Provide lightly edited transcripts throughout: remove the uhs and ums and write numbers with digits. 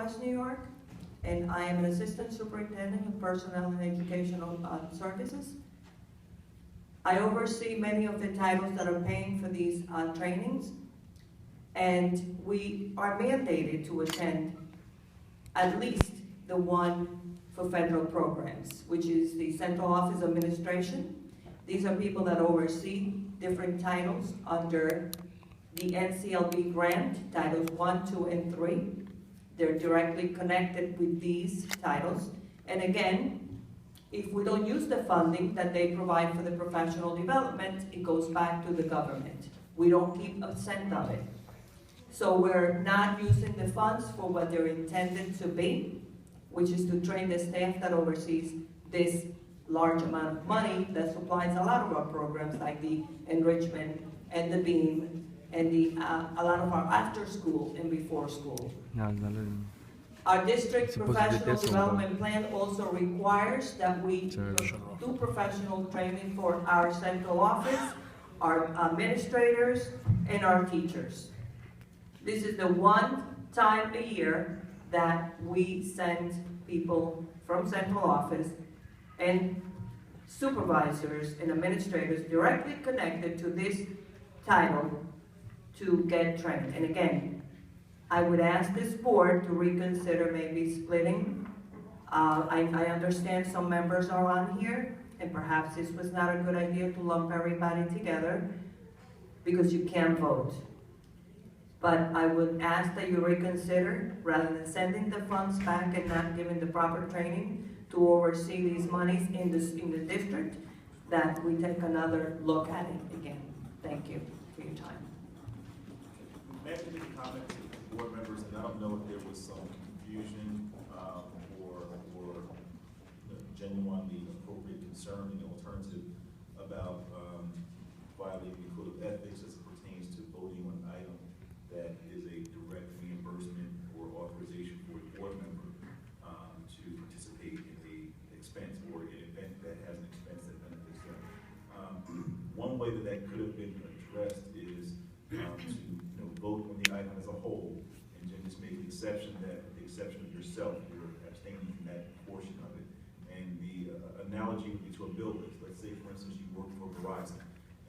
West New York, and I am an assistant superintendent of personnel and educational services. I oversee many of the titles that are paying for these trainings, and we are mandated to attend at least the one for federal programs, which is the Central Office Administration. These are people that oversee different titles under the NCLB grant, titles 1, 2, and 3. They're directly connected with these titles. And again, if we don't use the funding that they provide for the professional development, it goes back to the government. We don't keep a cent of it. So we're not using the funds for what they're intended to be, which is to train the staff that oversees this large amount of money that supplies a lot of our programs, like the enrichment and the BEAM and a lot of our after school and before school. Our district professional development plan also requires that we do professional training for our central office, our administrators, and our teachers. This is the one time a year that we send people from central office and supervisors and administrators directly connected to this title to get trained. And again, I would ask this board to reconsider maybe splitting. I understand some members are on here, and perhaps this was not a good idea to lump everybody together because you can't vote. But I would ask that you reconsider, rather than sending the funds back and not giving the proper training to oversee these monies in the district, that we take another look at it again. Thank you for your time. May I make a comment to board members, and I don't know if there was some confusion or genuinely appropriate concern in the alternative about violating the code of ethics as it pertains to voting on an item that is a direct reimbursement or authorization for a board member to participate in the expense or an event that has an expense that benefits them. One way that could have been addressed is to vote on the item as a whole, and then just make the exception of yourself, you're abstaining from that portion of it. And the analogy would be to a bill list. Let's say, for instance, you work for Verizon,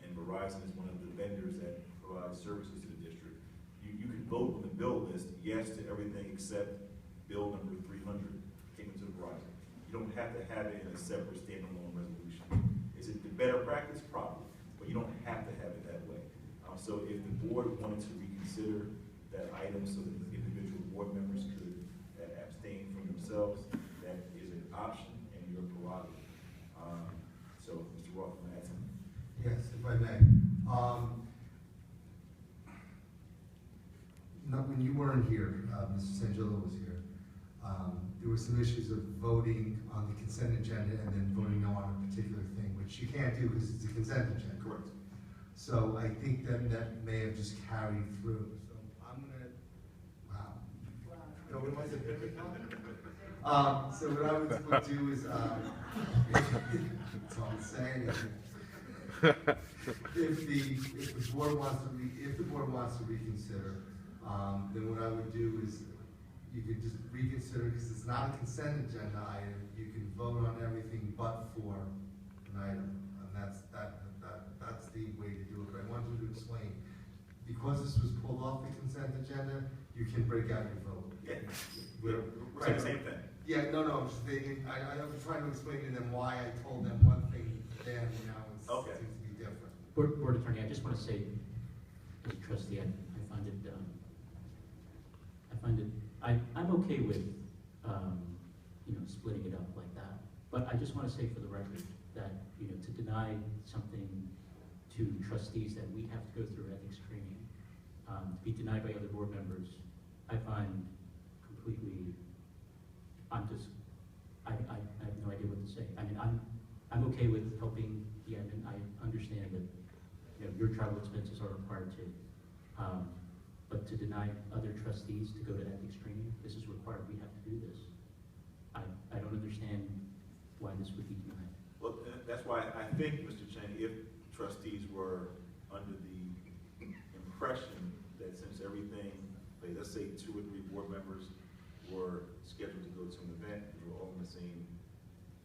and Verizon is one of the vendors that provides services to the district. You can vote on the bill list, yes to everything except bill number 300, payment to Verizon. You don't have to have it in a separate standalone resolution. Is it the better practice? Probably, but you don't have to have it that way. So if the board wanted to reconsider that item so that the individual board members could abstain from themselves, that is an option and your prerogative. So Mr. Roth, can I add something? Yes, if I may. When you weren't here, Mr. Sangillo was here, there were some issues of voting on the consent agenda and then voting no on a particular thing, which you can't do because it's a consent agenda. Correct. So I think that may have just carried through. So I'm gonna, wow. No, what am I saying? So what I would do is, that's all I'm saying. If the board wants to reconsider, then what I would do is you could just reconsider, because it's not a consent agenda item. You can vote on everything but for an item, and that's the way to do it. But I wanted to explain, because this was pulled off the consent agenda, you can break out your vote. Yeah, we're saying the same thing. Yeah, no, I'm just thinking, I was trying to explain to them why I told them one thing then, and now it Okay. seems to be different. Board Attorney, I just want to say, as a trustee, I find it, I'm okay with, splitting it up like that. But I just want to say for the record that, to deny something to trustees that we have to go through ethics training, to be denied by other board members, I find completely, I have no idea what to say. I mean, I'm okay with helping the admin. I understand that, your travel expenses are required to. But to deny other trustees to go to ethics training, this is required, we have to do this. I don't understand why this would be denied. Well, that's why I think, Mr. Chang, if trustees were under the impression that since everything, like, let's say 2 or 3 board members were the same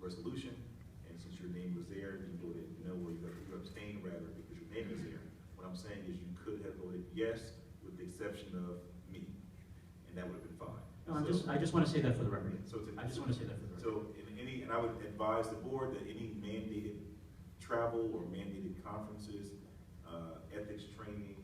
resolution, and since your name was there, you voted no, or you abstained rather, because your name is there. What I'm saying is you could have voted yes, with the exception of me, and that would have been fine. No, I just want to say that for the record. So I just want to say that for the record. So and I would advise the board that any mandated travel or mandated conferences, ethics training,